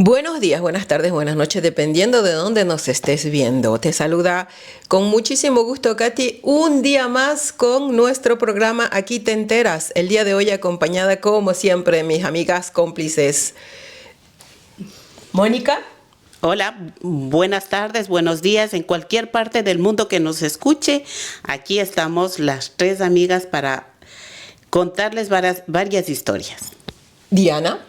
Buenos días, buenas tardes, buenas noches, dependiendo de dónde nos estés viendo. Te saluda con muchísimo gusto Katy, un día más con nuestro programa Aquí te enteras. El día de hoy acompañada como siempre de mis amigas cómplices. Mónica. Hola, buenas tardes, buenos días, en cualquier parte del mundo que nos escuche. Aquí estamos las tres amigas para contarles varias historias. Diana.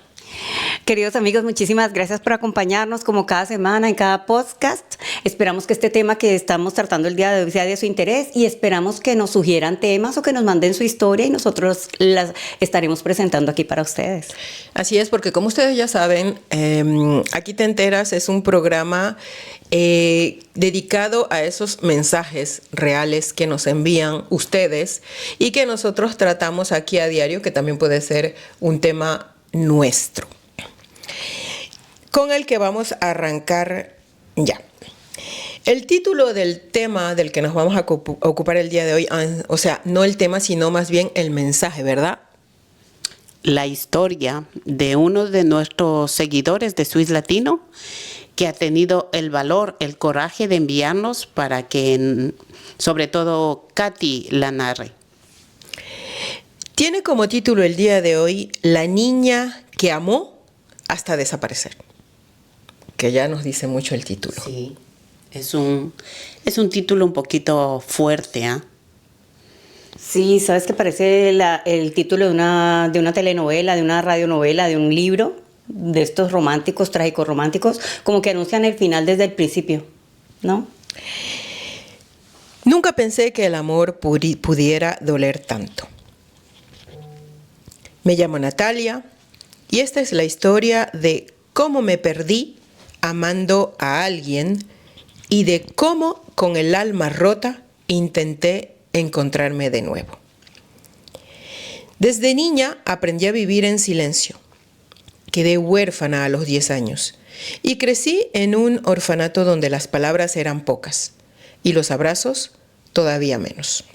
Queridos amigos, muchísimas gracias por acompañarnos como cada semana en cada podcast. Esperamos que este tema que estamos tratando el día de hoy sea de su interés y esperamos que nos sugieran temas o que nos manden su historia y nosotros las estaremos presentando aquí para ustedes. Así es, porque como ustedes ya saben, Aquí te enteras es un programa dedicado a esos mensajes reales que nos envían ustedes y que nosotros tratamos aquí a diario, que también puede ser un tema nuestro, con el que vamos a arrancar ya. El título del tema del que nos vamos a ocupar el día de hoy, o sea, no el tema, sino más bien el mensaje, ¿verdad? La historia de uno de nuestros seguidores de Swiss Latino que ha tenido el valor, el coraje de enviarnos para que, sobre todo, Katy la narre. Tiene como título el día de hoy La niña que amó hasta desaparecer, que ya nos dice mucho el título. Sí, es un título un poquito fuerte, ¿ah? Sí, sabes que parece el título de una telenovela, de una radionovela, de un libro, de estos románticos, trágicos románticos, como que anuncian el final desde el principio, ¿no? Nunca pensé que el amor pudiera doler tanto. Me llamo Natalia y esta es la historia de cómo me perdí amando a alguien y de cómo con el alma rota intenté encontrarme de nuevo. Desde niña aprendí a vivir en silencio. Quedé huérfana a los 10 años y crecí en un orfanato donde las palabras eran pocas y los abrazos todavía menos.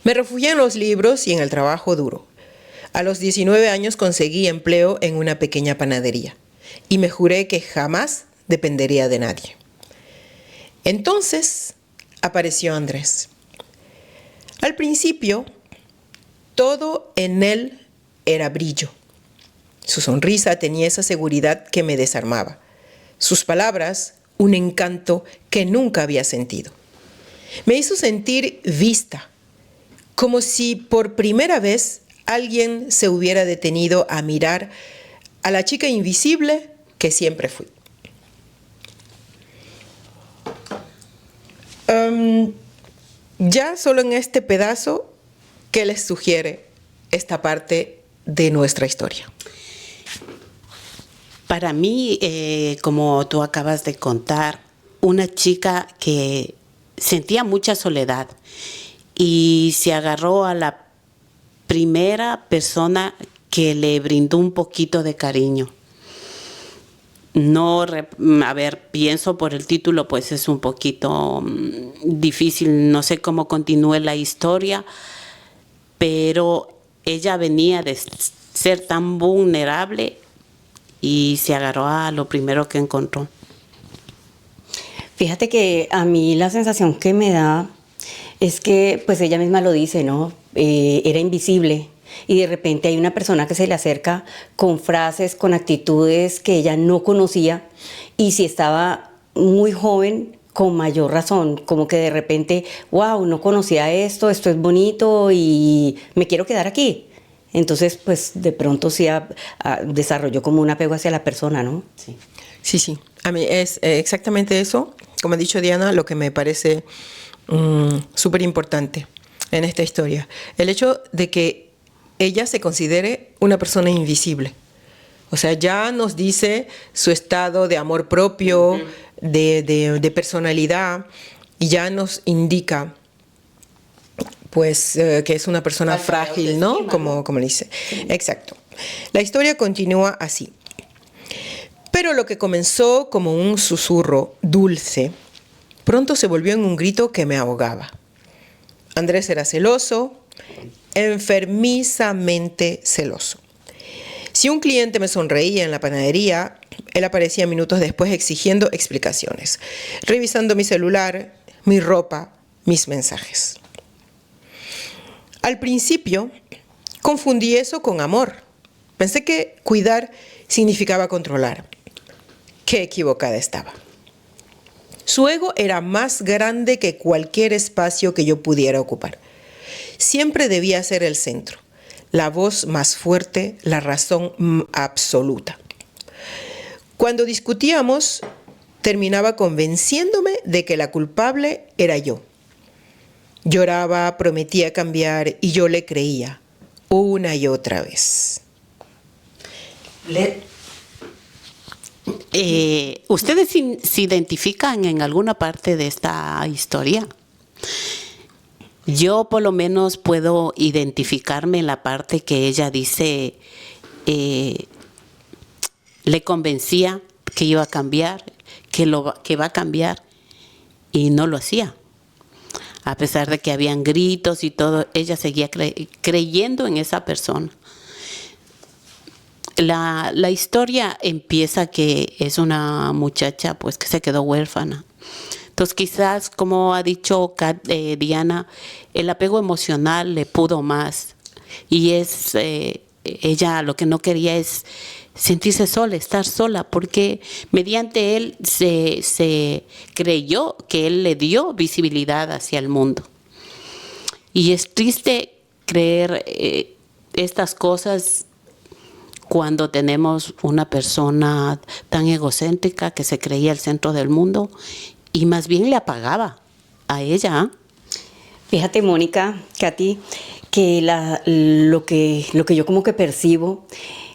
Me refugié en los libros y en el trabajo duro. A los 19 años conseguí empleo en una pequeña panadería y me juré que jamás dependería de nadie. Entonces apareció Andrés. Al principio, todo en él era brillo. Su sonrisa tenía esa seguridad que me desarmaba. Sus palabras, un encanto que nunca había sentido. Me hizo sentir vista, como si por primera vez alguien se hubiera detenido a mirar a la chica invisible que siempre fui. Ya solo en este pedazo, ¿qué les sugiere esta parte de nuestra historia? Para mí, como tú acabas de contar, una chica que sentía mucha soledad y se agarró a la primera persona que le brindó un poquito de cariño. No, a ver, pienso por el título, pues es un poquito difícil, no sé cómo continúe la historia, pero ella venía de ser tan vulnerable y se agarró a lo primero que encontró. Fíjate que a mí la sensación que me da es que, pues ella misma lo dice, ¿no? Era invisible. Y de repente hay una persona que se le acerca con frases, con actitudes que ella no conocía, y si estaba muy joven, con mayor razón, como que de repente, wow, no conocía esto es bonito y me quiero quedar aquí. Entonces, pues de pronto sí desarrolló como un apego hacia la persona, ¿no? Sí. Sí. A mí es exactamente eso, como ha dicho Diana, lo que me parece súper importante en esta historia. El hecho de que ella se considere una persona invisible. O sea, ya nos dice su estado de amor propio, de personalidad, y ya nos indica pues que es una persona frágil, ¿no? Como dice. Sí. Exacto. La historia continúa así. Pero lo que comenzó como un susurro dulce, pronto se volvió en un grito que me ahogaba. Andrés era celoso, enfermizamente celoso. Si un cliente me sonreía en la panadería, él aparecía minutos después exigiendo explicaciones, revisando mi celular, mi ropa, mis mensajes. Al principio, confundí eso con amor. Pensé que cuidar significaba controlar. Qué equivocada estaba. Su ego era más grande que cualquier espacio que yo pudiera ocupar. Siempre debía ser el centro, la voz más fuerte, la razón absoluta. Cuando discutíamos, terminaba convenciéndome de que la culpable era yo. Lloraba, prometía cambiar y yo le creía, una y otra vez. ¿Ustedes se identifican en alguna parte de esta historia? Yo por lo menos puedo identificarme en la parte que ella dice, le convencía que iba a cambiar, que va a cambiar, y no lo hacía. A pesar de que habían gritos y todo, ella seguía creyendo en esa persona. La historia empieza que es una muchacha pues que se quedó huérfana. Entonces quizás, como ha dicho Diana, el apego emocional le pudo más. Y ella lo que no quería es sentirse sola, estar sola, porque mediante él se creyó que él le dio visibilidad hacia el mundo. Y es triste creer estas cosas cuando tenemos una persona tan egocéntrica que se creía el centro del mundo y más bien le apagaba a ella. Fíjate, Mónica, Katy, que lo que yo como que percibo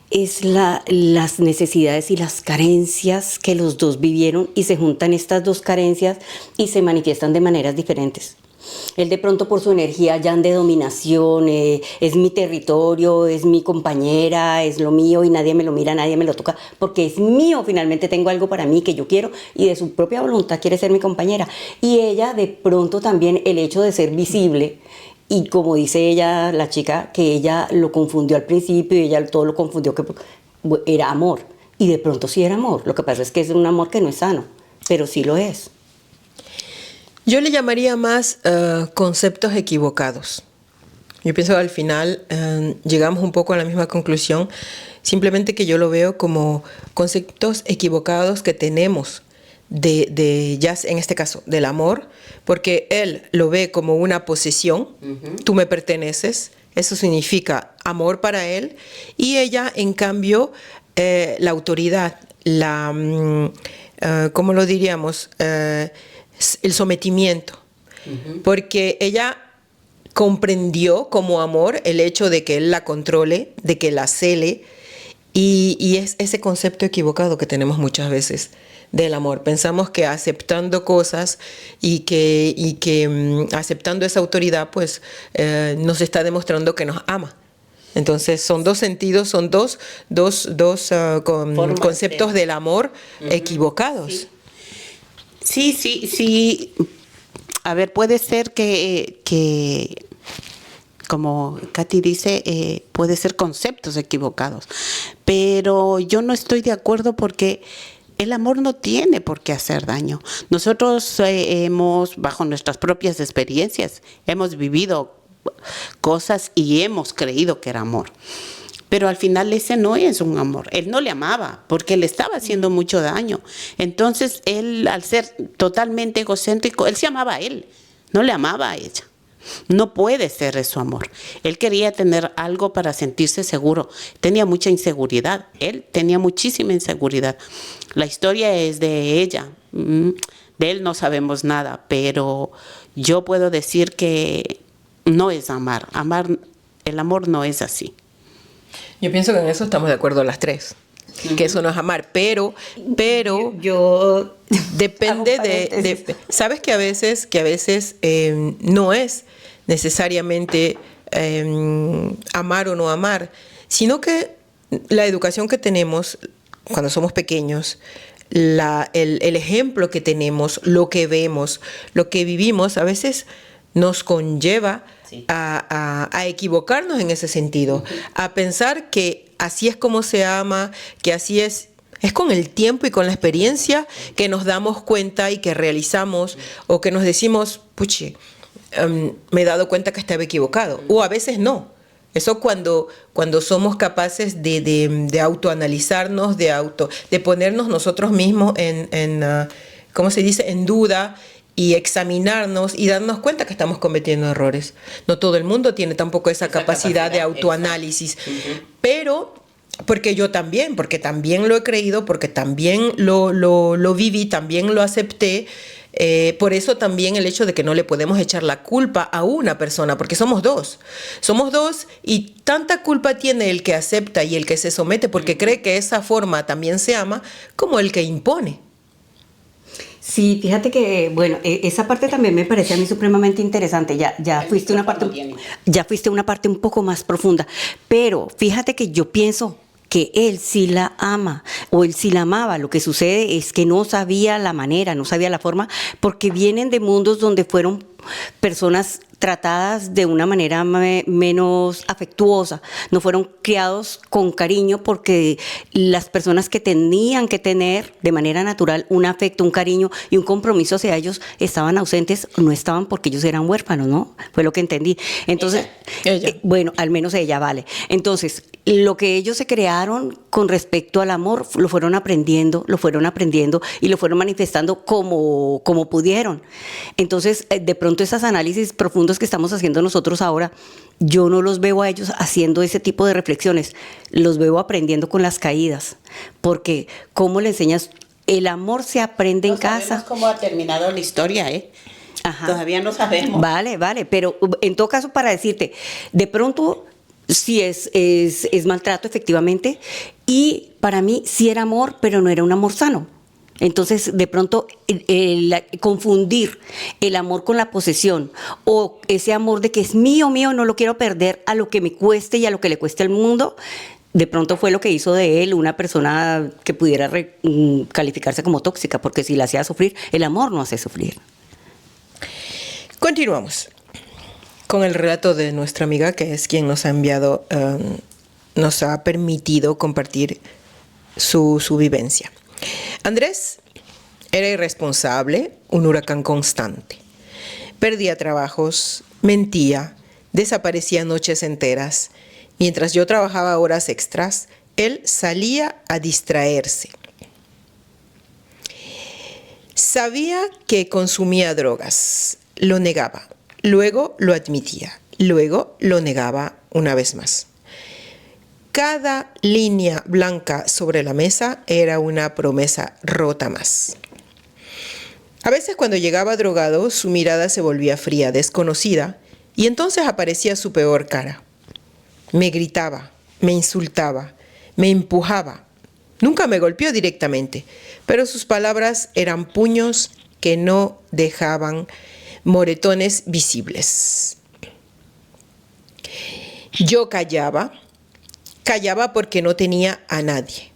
es las necesidades y las carencias que los dos vivieron, y se juntan estas dos carencias y se manifiestan de maneras diferentes. Él de pronto por su energía ya de dominación, es mi territorio, es mi compañera, es lo mío y nadie me lo mira, nadie me lo toca, porque es mío, finalmente tengo algo para mí que yo quiero y de su propia voluntad quiere ser mi compañera. Y ella de pronto también el hecho de ser visible, y como dice ella, la chica, que ella lo confundió al principio y ella todo lo confundió que era amor. Y de pronto sí era amor, lo que pasa es que es un amor que no es sano, pero sí lo es. Yo le llamaría más conceptos equivocados. Yo pienso que al final llegamos un poco a la misma conclusión, simplemente que yo lo veo como conceptos equivocados que tenemos ya en este caso, del amor, porque él lo ve como una posesión, tú me perteneces, eso significa amor para él, y ella, en cambio, la autoridad, ¿cómo lo diríamos? El sometimiento, porque ella comprendió como amor el hecho de que él la controle, de que la cele, y es ese concepto equivocado que tenemos muchas veces del amor. Pensamos que aceptando cosas y que aceptando esa autoridad, pues nos está demostrando que nos ama. Entonces son dos sentidos, son dos conceptos del amor equivocados. Sí. A ver, puede ser que como Katy dice, puede ser conceptos equivocados, pero yo no estoy de acuerdo porque el amor no tiene por qué hacer daño. Nosotros bajo nuestras propias experiencias, hemos vivido cosas y hemos creído que era amor. Pero al final ese no es un amor. Él no le amaba porque le estaba haciendo mucho daño. Entonces él, al ser totalmente egocéntrico, él se amaba a él, no le amaba a ella. No puede ser eso amor. Él quería tener algo para sentirse seguro. Tenía mucha inseguridad. Él tenía muchísima inseguridad. La historia es de ella. De él no sabemos nada, pero yo puedo decir que no es amar. El amor no es así. Yo pienso que en eso estamos de acuerdo las tres, que eso no es amar, pero yo depende de sabes que a veces no es necesariamente amar o no amar, sino que la educación que tenemos cuando somos pequeños, el ejemplo que tenemos, lo que vemos, lo que vivimos, a veces nos conlleva a equivocarnos en ese sentido, a pensar que así es como se ama, que así es. Es con el tiempo y con la experiencia que nos damos cuenta y que realizamos o que nos decimos, puchi, me he dado cuenta que estaba equivocado. O a veces no. Eso cuando somos capaces de autoanalizarnos, de ponernos nosotros mismos ¿cómo se dice?, en duda y examinarnos y darnos cuenta que estamos cometiendo errores. No todo el mundo tiene tampoco esa capacidad de autoanálisis, pero porque también lo he creído, porque también lo viví, también lo acepté. Por eso también el hecho de que no le podemos echar la culpa a una persona, porque somos dos y tanta culpa tiene el que acepta y el que se somete porque cree que esa forma también se ama, como el que impone. Sí, fíjate que, bueno, esa parte también me parece a mí supremamente interesante. Ya fuiste a una parte un poco más profunda, pero fíjate que yo pienso que él sí la ama o él sí la amaba. Lo que sucede es que no sabía la manera, no sabía la forma, porque vienen de mundos donde fueron personas tratadas de una manera menos afectuosa, no fueron criados con cariño, porque las personas que tenían que tener de manera natural un afecto, un cariño y un compromiso hacia ellos estaban ausentes, no estaban porque ellos eran huérfanos, ¿no? Fue lo que entendí. Entonces, ella. Bueno, al menos ella, vale. Entonces, lo que ellos se crearon con respecto al amor lo fueron aprendiendo y lo fueron manifestando como pudieron. Entonces, de pronto esos análisis profundos que estamos haciendo nosotros ahora, yo no los veo a ellos haciendo ese tipo de reflexiones, los veo aprendiendo con las caídas, porque ¿cómo le enseñas? El amor se aprende en casa. No sabemos cómo ha terminado la historia, ¿eh? Ajá. Todavía no sabemos. Vale, pero en todo caso, para decirte, de pronto sí es maltrato, efectivamente, y para mí sí era amor, pero no era un amor sano. Entonces, de pronto, confundir el amor con la posesión, o ese amor de que es mío, no lo quiero perder a lo que me cueste y a lo que le cueste al mundo, de pronto fue lo que hizo de él una persona que pudiera calificarse como tóxica, porque si la hacía sufrir, el amor no hace sufrir. Continuamos con el relato de nuestra amiga, que es quien nos ha enviado, nos ha permitido compartir su vivencia. Andrés era irresponsable, un huracán constante. Perdía trabajos, mentía, desaparecía noches enteras. Mientras yo trabajaba horas extras, él salía a distraerse. Sabía que consumía drogas, lo negaba, luego lo admitía, luego lo negaba una vez más. Cada línea blanca sobre la mesa era una promesa rota más. A veces cuando llegaba drogado, su mirada se volvía fría, desconocida, y entonces aparecía su peor cara. Me gritaba, me insultaba, me empujaba. Nunca me golpeó directamente, pero sus palabras eran puños que no dejaban moretones visibles. Yo callaba porque no tenía a nadie,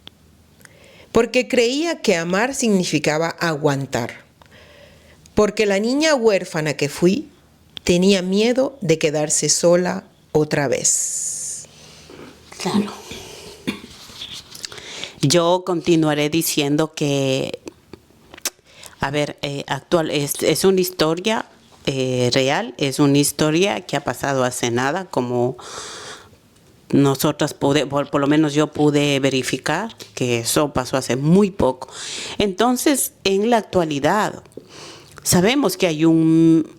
porque creía que amar significaba aguantar, porque la niña huérfana que fui tenía miedo de quedarse sola otra vez. Claro. Yo continuaré diciendo que, es una historia real, es una historia que ha pasado hace nada, como nosotras por lo menos yo pude verificar que eso pasó hace muy poco. Entonces, en la actualidad, sabemos que hay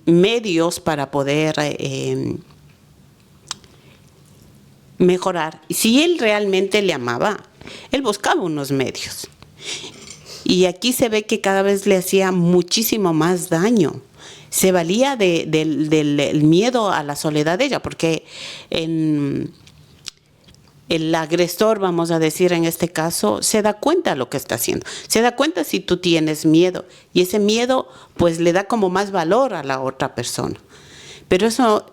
medios para poder mejorar. Si él realmente le amaba, él buscaba unos medios. Y aquí se ve que cada vez le hacía muchísimo más daño. Se valía del miedo a la soledad de ella, porque el agresor, vamos a decir en este caso, se da cuenta de lo que está haciendo. Se da cuenta si tú tienes miedo. Y ese miedo pues le da como más valor a la otra persona. Pero eso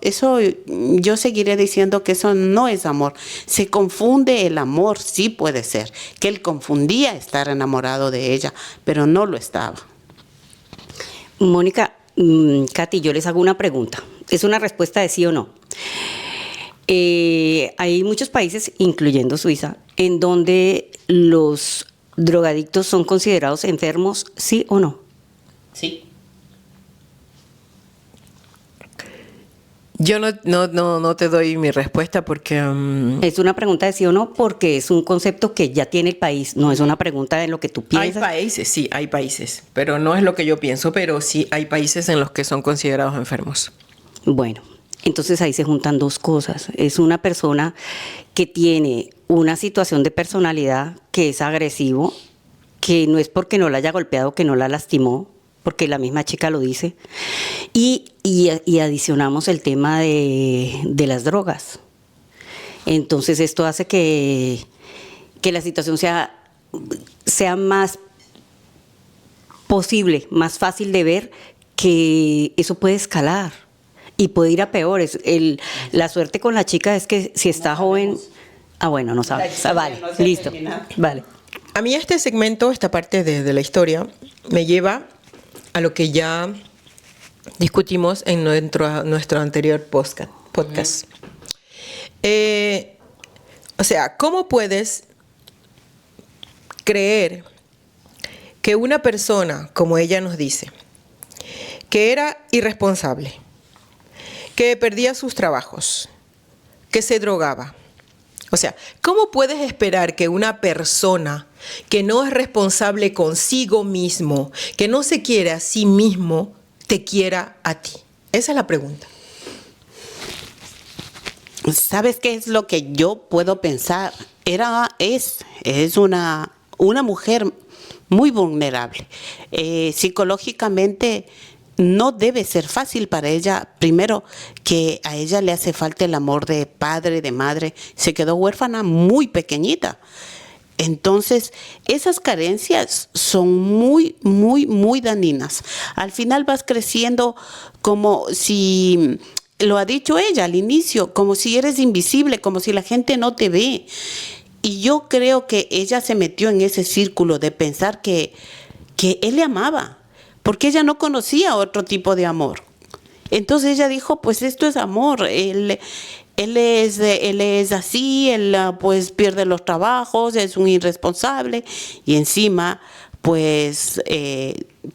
yo seguiré diciendo que eso no es amor. Se confunde el amor, sí puede ser. Que él confundía estar enamorado de ella, pero no lo estaba. Mónica, Katy, yo les hago una pregunta. Es una respuesta de sí o no. Hay muchos países, incluyendo Suiza, en donde los drogadictos son considerados enfermos, ¿sí o no? Sí. Yo no te doy mi respuesta porque Es una pregunta de sí o no porque es un concepto que ya tiene el país, no es una pregunta de lo que tú hay piensas. países, sí, hay países, pero no es lo que yo pienso, pero sí hay países en los que son considerados enfermos. Bueno, entonces ahí se juntan dos cosas. Es una persona que tiene una situación de personalidad que es agresivo, que no es porque no la haya golpeado, que no la lastimó, porque la misma chica lo dice. Y adicionamos el tema de las drogas. Entonces esto hace que la situación sea más posible, más fácil de ver que eso puede escalar y puede ir a peores. La suerte con la chica es que si está joven... Ah, bueno, no sabes. Vale, listo. Vale. A mí este segmento, esta parte de la historia, me lleva a lo que ya discutimos en nuestro anterior podcast. O sea, ¿cómo puedes creer que una persona, como ella nos dice, que era irresponsable, que perdía sus trabajos, que se drogaba? O sea, ¿cómo puedes esperar que una persona que no es responsable consigo mismo, que no se quiere a sí mismo, te quiera a ti? Esa es la pregunta. ¿Sabes qué es lo que yo puedo pensar? Es una mujer muy vulnerable. Psicológicamente no debe ser fácil para ella. Primero, que a ella le hace falta el amor de padre, de madre. Se quedó huérfana muy pequeñita. Entonces, esas carencias son muy, muy, muy dañinas. Al final vas creciendo como si, lo ha dicho ella al inicio, como si eres invisible, como si la gente no te ve. Y yo creo que ella se metió en ese círculo de pensar que él le amaba, porque ella no conocía otro tipo de amor. Entonces ella dijo, pues esto es amor, él es así, él pues pierde los trabajos, es un irresponsable y encima pues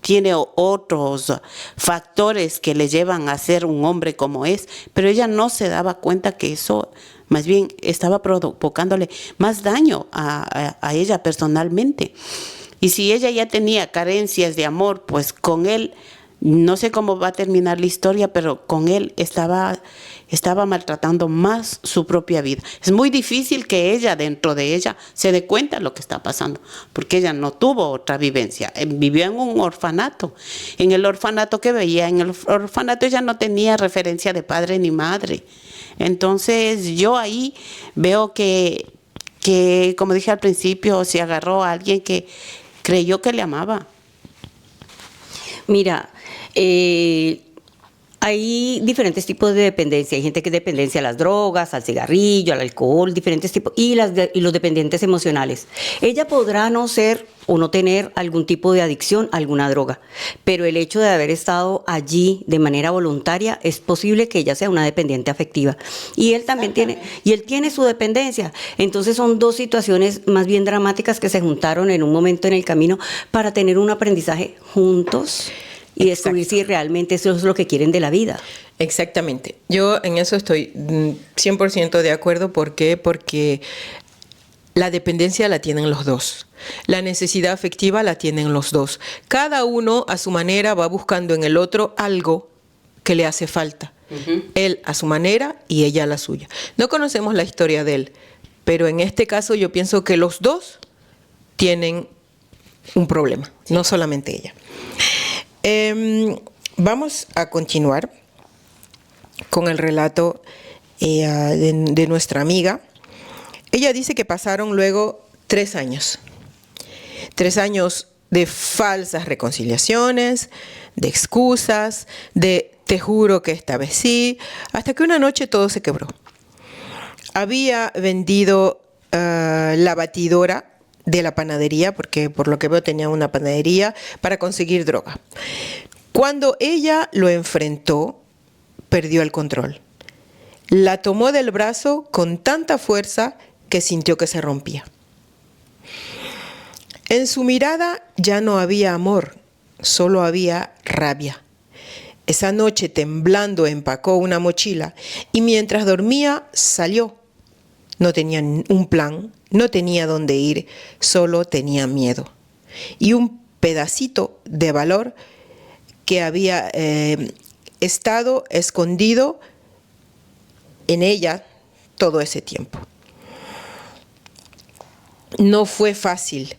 tiene otros factores que le llevan a ser un hombre como es, pero ella no se daba cuenta que eso más bien estaba provocándole más daño a ella personalmente. Y si ella ya tenía carencias de amor, pues con él, no sé cómo va a terminar la historia, pero con él estaba maltratando más su propia vida. Es muy difícil que ella, dentro de ella, se dé cuenta de lo que está pasando, porque ella no tuvo otra vivencia. Vivió en un orfanato. En el orfanato que veía, en el orfanato ella no tenía referencia de padre ni madre. Entonces yo ahí veo que como dije al principio, se agarró a alguien que creyó que le amaba. Mira, hay diferentes tipos de dependencia. Hay gente que es dependencia a las drogas, al cigarrillo, al alcohol, diferentes tipos, y los dependientes emocionales. Ella podrá no ser o no tener algún tipo de adicción a alguna droga, pero el hecho de haber estado allí de manera voluntaria es posible que ella sea una dependiente afectiva. Y él también tiene su dependencia. Entonces son dos situaciones más bien dramáticas que se juntaron en un momento en el camino para tener un aprendizaje juntos y descubrir si realmente eso es lo que quieren de la vida. Exactamente. Yo en eso estoy 100% de acuerdo. ¿Por qué? Porque la dependencia la tienen los dos. La necesidad afectiva la tienen los dos. Cada uno a su manera va buscando en el otro algo que le hace falta. Él a su manera y ella a la suya. No conocemos la historia de él, pero en este caso yo pienso que los dos tienen un problema, no solamente ella. Vamos a continuar con el relato de nuestra amiga. Ella dice que pasaron luego 3 años. 3 años de falsas reconciliaciones, de excusas, de te juro que esta vez sí, hasta que una noche todo se quebró. Había vendido la batidora de la panadería, porque por lo que veo tenía una panadería, para conseguir droga. Cuando ella lo enfrentó, perdió el control. La tomó del brazo con tanta fuerza que sintió que se rompía. En su mirada ya no había amor, solo había rabia. Esa noche, temblando, empacó una mochila y mientras dormía salió. No tenía un plan, no tenía dónde ir, solo tenía miedo. Y un pedacito de valor que había estado escondido en ella todo ese tiempo. No fue fácil.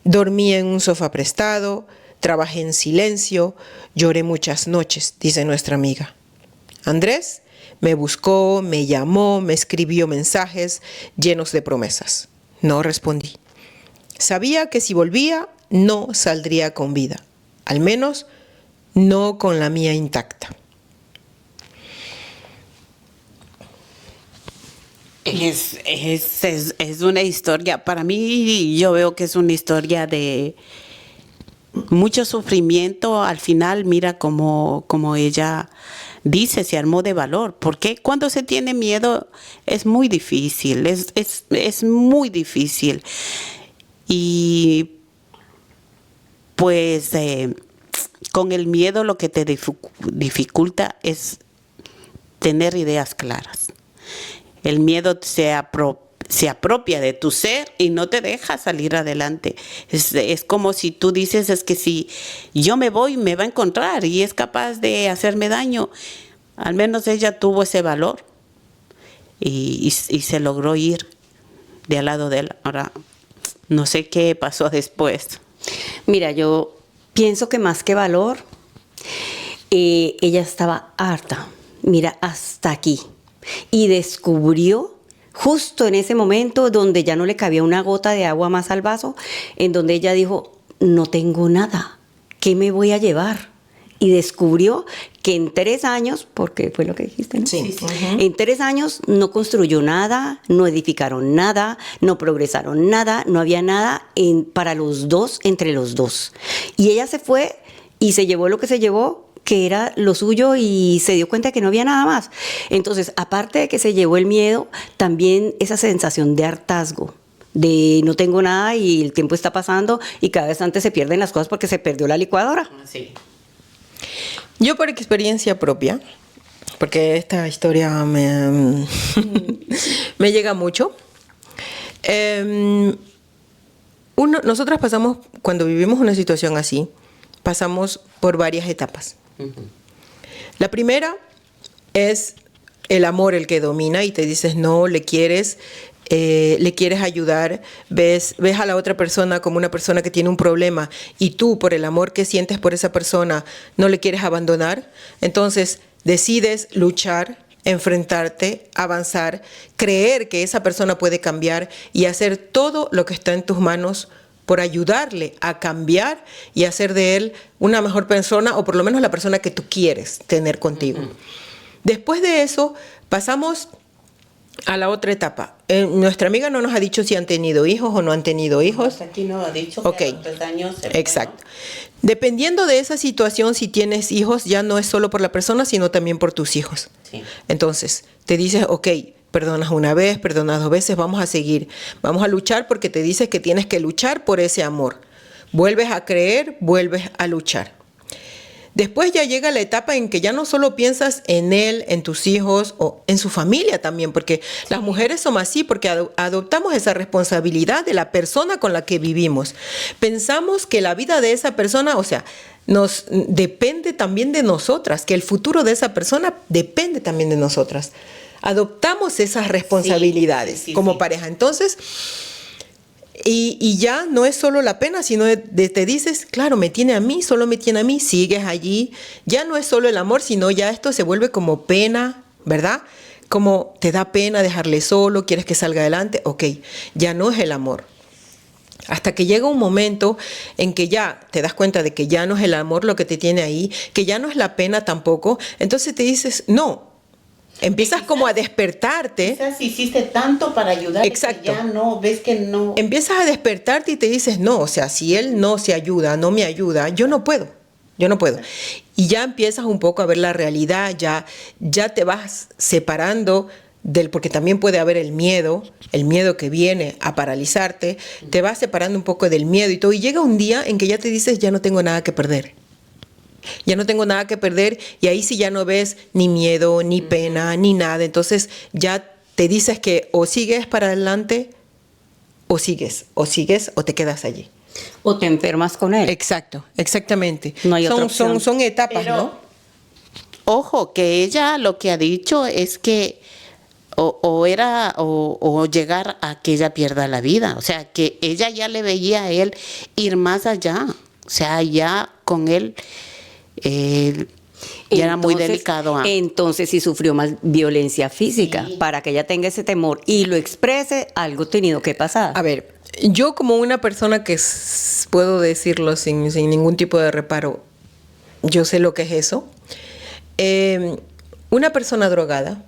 Dormí en un sofá prestado, trabajé en silencio, lloré muchas noches, dice nuestra amiga. Andrés me buscó, me llamó, me escribió mensajes llenos de promesas. No respondí. Sabía que si volvía, no saldría con vida. Al menos, no con la mía intacta. Es una historia, para mí yo veo que es una historia de mucho sufrimiento. Al final, mira como ella dice, se armó de valor, porque cuando se tiene miedo es muy difícil, es muy difícil. Y pues con el miedo lo que te dificulta es tener ideas claras. El miedo se apropia de tu ser y no te deja salir adelante. Es como si tú dices, es que si yo me voy, me va a encontrar y es capaz de hacerme daño. Al menos ella tuvo ese valor y se logró ir de al lado de él. Ahora, no sé qué pasó después. Mira, yo pienso que más que valor, ella estaba harta. Mira, hasta aquí. Y descubrió justo en ese momento donde ya no le cabía una gota de agua más al vaso, en donde ella dijo, no tengo nada, ¿qué me voy a llevar? Y descubrió que en 3 años, porque fue lo que dijiste, ¿no? Sí. En 3 años no construyó nada, no edificaron nada, no progresaron nada, no había nada para los dos, entre los dos. Y ella se fue y se llevó lo que se llevó, que era lo suyo, y se dio cuenta que no había nada más. Entonces, aparte de que se llevó el miedo, también esa sensación de hartazgo, de no tengo nada y el tiempo está pasando y cada vez antes se pierden las cosas porque se perdió la licuadora. Sí. Yo por experiencia propia, porque esta historia me llega mucho, nosotras pasamos, cuando vivimos una situación así, pasamos por varias etapas. La primera es el amor el que domina y te dices no, le quieres ayudar, ves a la otra persona como una persona que tiene un problema y tú por el amor que sientes por esa persona no le quieres abandonar, entonces decides luchar, enfrentarte, avanzar, creer que esa persona puede cambiar y hacer todo lo que está en tus manos por ayudarle a cambiar y hacer de él una mejor persona, o por lo menos la persona que tú quieres tener contigo. Después de eso, pasamos a la otra etapa. Nuestra amiga no nos ha dicho si han tenido hijos o no han tenido hijos. Aquí no ha dicho que a los 3 años se exacto. Dependiendo de esa situación, si tienes hijos, ya no es solo por la persona, sino también por tus hijos. Sí. Entonces, te dices, ok, perdonas una vez, perdonas 2 veces, vamos a seguir. Vamos a luchar porque te dices que tienes que luchar por ese amor. Vuelves a creer, vuelves a luchar. Después ya llega la etapa en que ya no solo piensas en él, en tus hijos o en su familia también, porque las mujeres somos así, porque adoptamos esa responsabilidad de la persona con la que vivimos. Pensamos que la vida de esa persona, o sea, nos depende también de nosotras, que el futuro de esa persona depende también de nosotras. Adoptamos esas responsabilidades como pareja. Entonces, y ya no es solo la pena, sino te dices, claro, me tiene a mí, solo me tiene a mí, sigues allí. Ya no es solo el amor, sino ya esto se vuelve como pena, ¿verdad? Como te da pena dejarle solo, quieres que salga adelante. Ok, ya no es el amor. Hasta que llega un momento en que ya te das cuenta de que ya no es el amor lo que te tiene ahí, que ya no es la pena tampoco. Entonces te dices, no. Empiezas como a despertarte. Quizás hiciste tanto para ayudar. Exacto. Que ya no, ves que no. Empiezas a despertarte y te dices, no, o sea, si él no se ayuda, no me ayuda, yo no puedo. yo no puedo. Y ya empiezas un poco a ver la realidad, ya te vas separando porque también puede haber el miedo que viene a paralizarte, te vas separando un poco del miedo y todo, y llega un día en que ya te dices, ya no tengo nada que perder. Ya no tengo nada que perder, y ahí sí ya no ves ni miedo, ni pena, ni nada. Entonces ya te dices que o sigues para adelante, o te quedas allí. O te enfermas con él. Exacto, exactamente. No hay otra opción. Son etapas, Pero, ¿no? Ojo, que ella lo que ha dicho es que o llegar a que ella pierda la vida. O sea, que ella ya le veía a él ir más allá. O sea, ya con él, ya era muy delicado. Entonces, si sufrió más violencia física, Sí. para que ella tenga ese temor y lo exprese, algo tenido que pasar. A ver, yo como una persona que puedo decirlo sin ningún tipo de reparo, yo sé lo que es eso. Una persona drogada,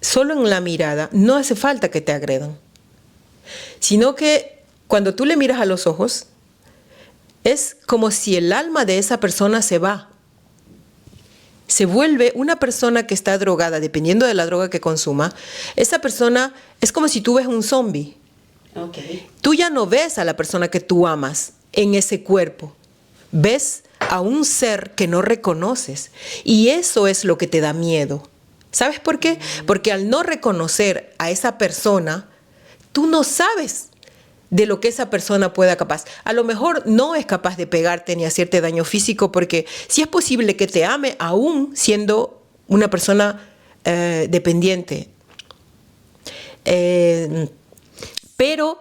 solo en la mirada, no hace falta que te agredan, sino que cuando tú le miras a los ojos, es como si el alma de esa persona se va. Se vuelve una persona que está drogada, dependiendo de la droga que consuma. Esa persona es como si tú ves un zombie. Okay. Tú ya no ves a la persona que tú amas en ese cuerpo. Ves a un ser que no reconoces. Y eso es lo que te da miedo. ¿Sabes por qué? Porque al no reconocer a esa persona, tú no sabes de lo que esa persona pueda capaz. A lo mejor no es capaz de pegarte ni hacerte daño físico, porque sí es posible que te ame aún siendo una persona dependiente. Pero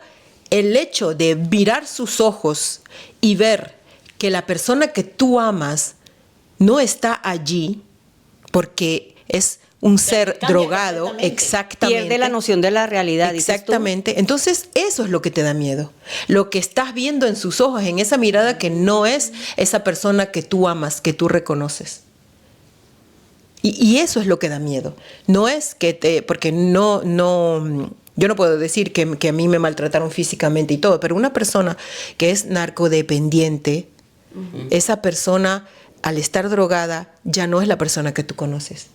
el hecho de mirar sus ojos y ver que la persona que tú amas no está allí, porque es un ser drogado, exactamente. Pierde la noción de la realidad. Exactamente. Entonces, eso es lo que te da miedo. Lo que estás viendo en sus ojos, en esa mirada que no es esa persona que tú amas, que tú reconoces. Y eso es lo que da miedo. No es que porque yo no puedo decir que a mí me maltrataron físicamente y todo, pero una persona que es narcodependiente, esa persona, al estar drogada, ya no es la persona que tú conoces.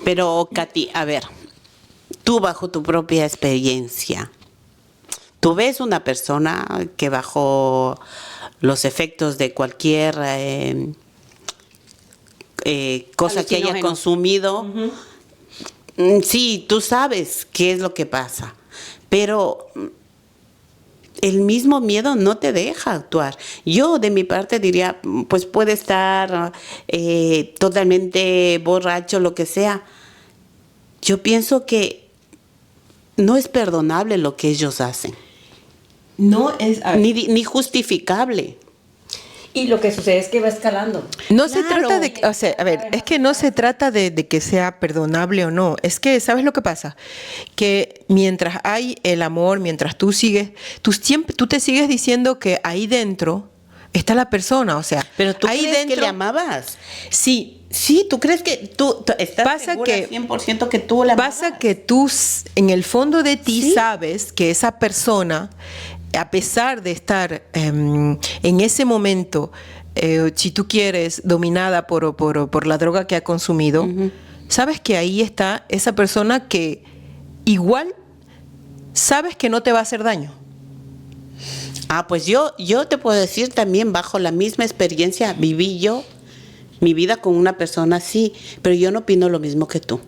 Pero, Katy, a ver, tú bajo tu propia experiencia, tú ves una persona que bajo los efectos de cualquier cosa que haya consumido, sí, tú sabes qué es lo que pasa, pero el mismo miedo no te deja actuar. Yo de mi parte diría, pues puede estar totalmente borracho, lo que sea. Yo pienso que no es perdonable lo que ellos hacen. No es... Ni justificable. Y lo que sucede es que va escalando. No se trata de, o sea, a ver, es que no se trata de que sea perdonable o no. Es que, ¿sabes lo que pasa? Que mientras hay el amor, mientras tú te sigues diciendo que ahí dentro está la persona, o sea, pero tú ahí crees dentro, que le amabas. Sí. Sí, ¿tú crees que tú estás pasa segura que 100% que tú la amabas? Pasa que tú, en el fondo de ti, ¿Sí? sabes que esa persona, a pesar de estar en ese momento, si tú quieres, dominada por la droga que ha consumido, sabes que ahí está esa persona que igual sabes que no te va a hacer daño. Ah, pues yo te puedo decir también, bajo la misma experiencia, viví yo mi vida con una persona así, pero yo no opino lo mismo que tú,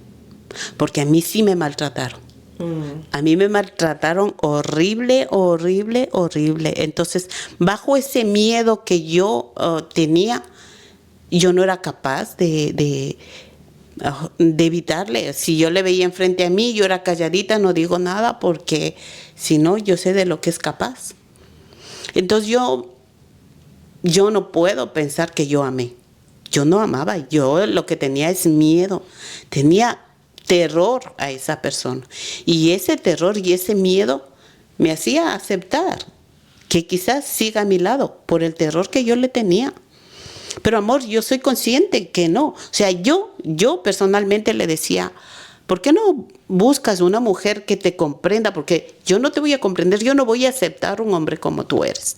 porque a mí sí me maltrataron. A mí me maltrataron horrible, horrible, horrible. Entonces, bajo ese miedo que yo tenía, yo no era capaz de evitarle. Si yo le veía enfrente a mí, yo era calladita, no digo nada, porque si no, yo sé de lo que es capaz. Entonces, yo no puedo pensar que yo amé. Yo no amaba, yo lo que tenía es miedo, tenía terror a esa persona. Y ese terror y ese miedo me hacía aceptar que quizás siga a mi lado por el terror que yo le tenía. Pero amor, yo soy consciente que no. O sea, yo personalmente le decía, ¿Por qué no buscas una mujer que te comprenda? Porque yo no te voy a comprender, yo no voy a aceptar un hombre como tú eres.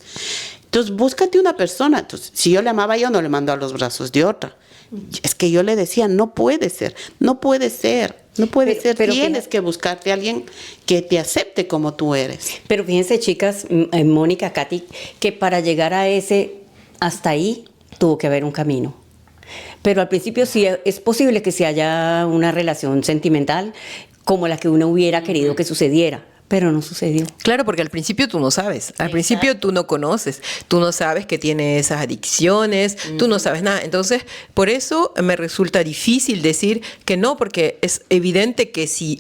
Entonces, búscate una persona. Entonces, si yo le amaba, yo no le mando a los brazos de otra. Es que yo le decía, no puede ser, no puede ser, no puede ser. Tienes que buscarte a alguien que te acepte como tú eres. Pero fíjense, chicas, Mónica, Katy, que para llegar a hasta ahí, tuvo que haber un camino. Pero al principio sí es posible que se haya una relación sentimental como la que uno hubiera querido que sucediera. Pero no sucedió. Claro, porque al principio tú no sabes, al principio tú no conoces, tú no sabes que tiene esas adicciones, tú no sabes nada. Entonces, por eso me resulta difícil decir que no, porque es evidente que si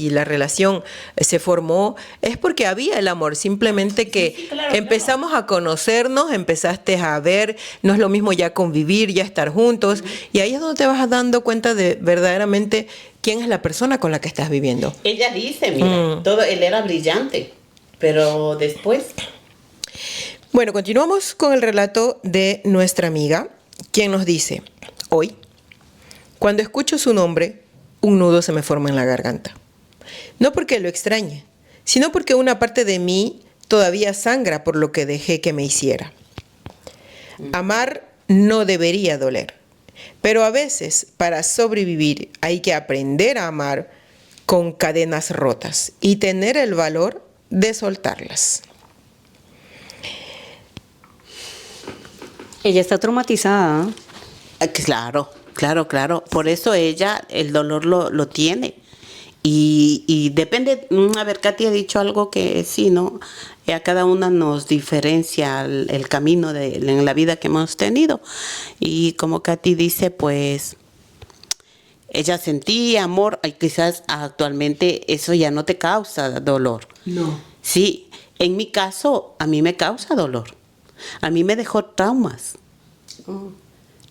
la relación se formó, es porque había el amor, simplemente que claro, empezamos a conocernos, empezaste a ver, no es lo mismo ya convivir, ya estar juntos, y ahí es donde te vas dando cuenta de verdaderamente quién es la persona con la que estás viviendo. Ella dice, mira, él era brillante, pero después... Bueno, continuamos con el relato de nuestra amiga, quien nos dice, hoy, cuando escucho su nombre, un nudo se me forma en la garganta. No porque lo extrañe, sino porque una parte de mí todavía sangra por lo que dejé que me hiciera. Amar no debería doler. Pero a veces, para sobrevivir, hay que aprender a amar con cadenas rotas y tener el valor de soltarlas. Ella está traumatizada. Claro, claro, claro. Por eso ella el dolor lo tiene. Y depende, a ver, Katy ha dicho algo que sí, ¿no? A cada una nos diferencia el camino en la vida que hemos tenido. Y como Katy dice, pues ella sentía amor, y quizás actualmente eso ya no te causa dolor. No. Sí, en mi caso, a mí me causa dolor. A mí me dejó traumas.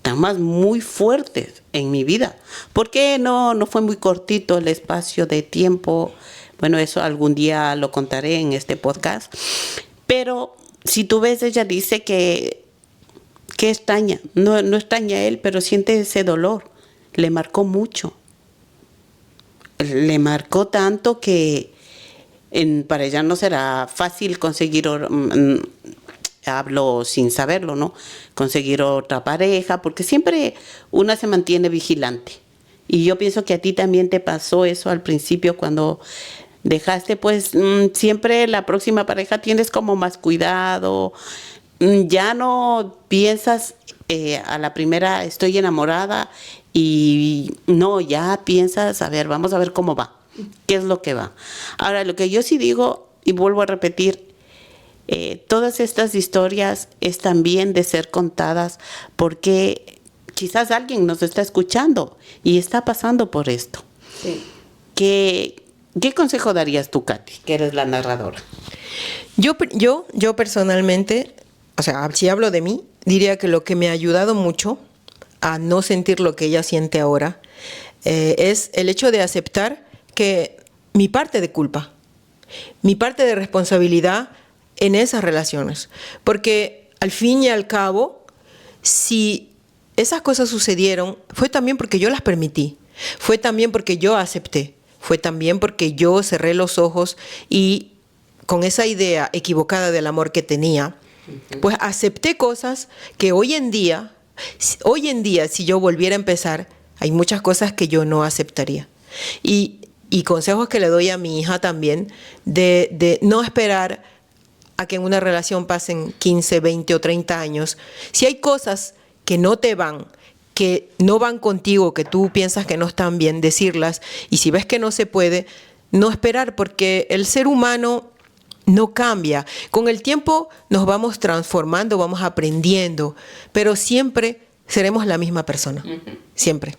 Traumas muy fuertes en mi vida. Porque no fue muy cortito el espacio de tiempo. Bueno, eso algún día lo contaré en este podcast. Pero si tú ves, ella dice que extraña. No extraña a él, pero siente ese dolor. Le marcó mucho. Le marcó tanto que para ella no será fácil conseguir... hablo sin saberlo, ¿no? Conseguir otra pareja, porque siempre una se mantiene vigilante. Y yo pienso que a ti también te pasó eso al principio cuando dejaste, pues siempre la próxima pareja tienes como más cuidado. Ya no piensas a la primera estoy enamorada y no, ya piensas, a ver, vamos a ver cómo va, qué es lo que va. Ahora, lo que yo sí digo, y vuelvo a repetir, todas estas historias están bien de ser contadas porque quizás alguien nos está escuchando y está pasando por esto. Sí. ¿Qué consejo darías tú, Katy, que eres la narradora? Yo personalmente, o sea, si hablo de mí, diría que lo que me ha ayudado mucho a no sentir lo que ella siente ahora es el hecho de aceptar que mi parte de culpa, mi parte de responsabilidad en esas relaciones. Porque al fin y al cabo, si esas cosas sucedieron, fue también porque yo las permití, fue también porque yo acepté, fue también porque yo cerré los ojos y con esa idea equivocada del amor que tenía, pues acepté cosas que hoy en día, si yo volviera a empezar, hay muchas cosas que yo no aceptaría. Y consejos que le doy a mi hija también, de no esperar a que en una relación pasen 15, 20 o 30 años. Si hay cosas que no te van, que no van contigo, que tú piensas que no están bien, decirlas. Y si ves que no se puede, no esperar, porque el ser humano no cambia. Con el tiempo nos vamos transformando, vamos aprendiendo, pero siempre seremos la misma persona. Siempre.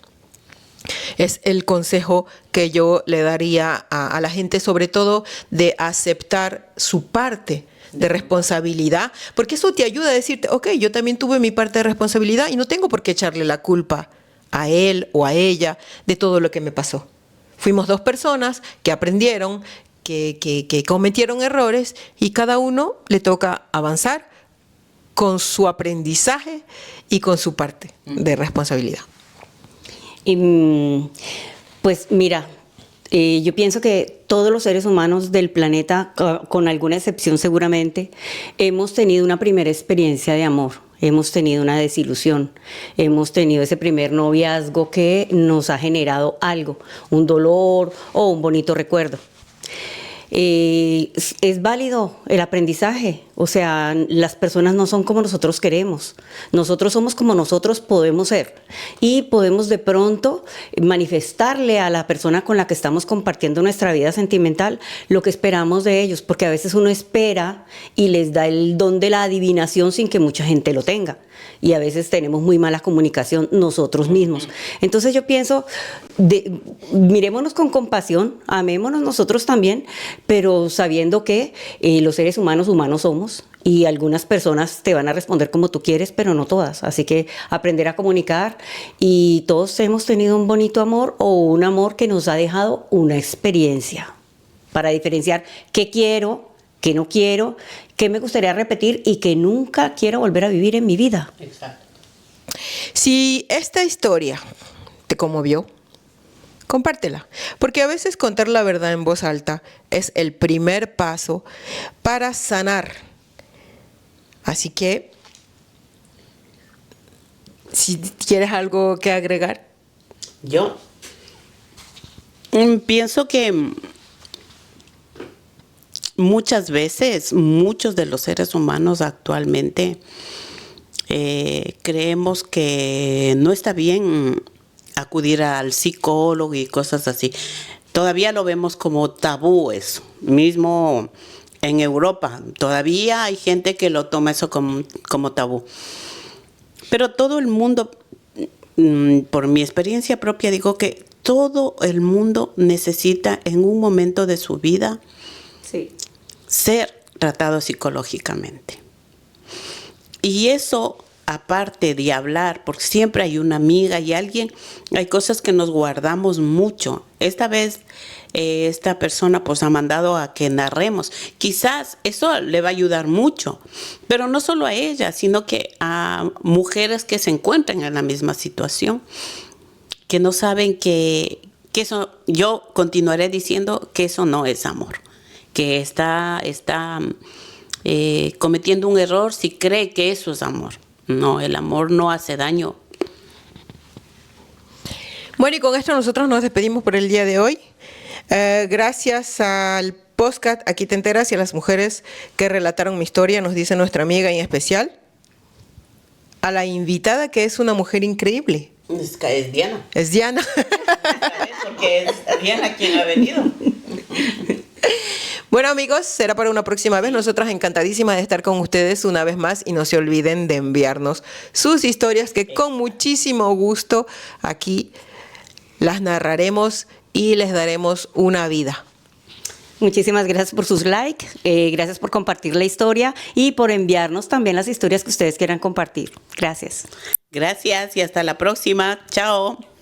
Es el consejo que yo le daría a la gente, sobre todo de aceptar su parte de responsabilidad, porque eso te ayuda a decirte, ok, yo también tuve mi parte de responsabilidad y no tengo por qué echarle la culpa a él o a ella de todo lo que me pasó. Fuimos dos personas que aprendieron, que cometieron errores y cada uno le toca avanzar con su aprendizaje y con su parte de responsabilidad. Y pues mira, Yo pienso que todos los seres humanos del planeta, con alguna excepción seguramente, hemos tenido una primera experiencia de amor, hemos tenido una desilusión, hemos tenido ese primer noviazgo que nos ha generado algo, un dolor o un bonito recuerdo. Es válido el aprendizaje, o sea, las personas no son como nosotros queremos, nosotros somos como nosotros podemos ser y podemos de pronto manifestarle a la persona con la que estamos compartiendo nuestra vida sentimental lo que esperamos de ellos, porque a veces uno espera y les da el don de la adivinación sin que mucha gente lo tenga. Y a veces tenemos muy mala comunicación nosotros mismos. Entonces yo pienso, mirémonos con compasión, amémonos nosotros también, pero sabiendo que los seres humanos somos y algunas personas te van a responder como tú quieres, pero no todas. Así que aprender a comunicar, y todos hemos tenido un bonito amor o un amor que nos ha dejado una experiencia para diferenciar qué quiero, qué no quiero, qué me gustaría repetir y que nunca quiero volver a vivir en mi vida. Exacto. Si esta historia te conmovió, compártela, porque a veces contar la verdad en voz alta es el primer paso para sanar. Así que, si quieres algo que agregar. Yo pienso que muchas veces, muchos de los seres humanos actualmente creemos que no está bien acudir al psicólogo y cosas así. Todavía lo vemos como tabú eso. Mismo en Europa, todavía hay gente que lo toma eso como tabú. Pero todo el mundo, por mi experiencia propia, digo que todo el mundo necesita en un momento de su vida ser tratado psicológicamente. Y eso, aparte de hablar, porque siempre hay una amiga y alguien, hay cosas que nos guardamos mucho. Esta vez esta persona pues ha mandado a que narremos. Quizás eso le va a ayudar mucho, pero no solo a ella, sino que a mujeres que se encuentran en la misma situación, que no saben que eso, yo continuaré diciendo que eso no es amor, que está cometiendo un error si cree que eso es amor. No, el amor no hace daño. Bueno, y con esto nosotros nos despedimos por el día de hoy. Gracias al podcast Aquí te enteras y a las mujeres que relataron mi historia, nos dice nuestra amiga, y en especial a la invitada, que es una mujer increíble. Es Diana. Es Diana. Porque es Diana quien ha venido. Bueno, amigos, será para una próxima vez. Nosotras encantadísimas de estar con ustedes una vez más, y no se olviden de enviarnos sus historias, que con muchísimo gusto aquí las narraremos y les daremos una vida. Muchísimas gracias por sus likes, gracias por compartir la historia y por enviarnos también las historias que ustedes quieran compartir. Gracias. Gracias y hasta la próxima. Chao.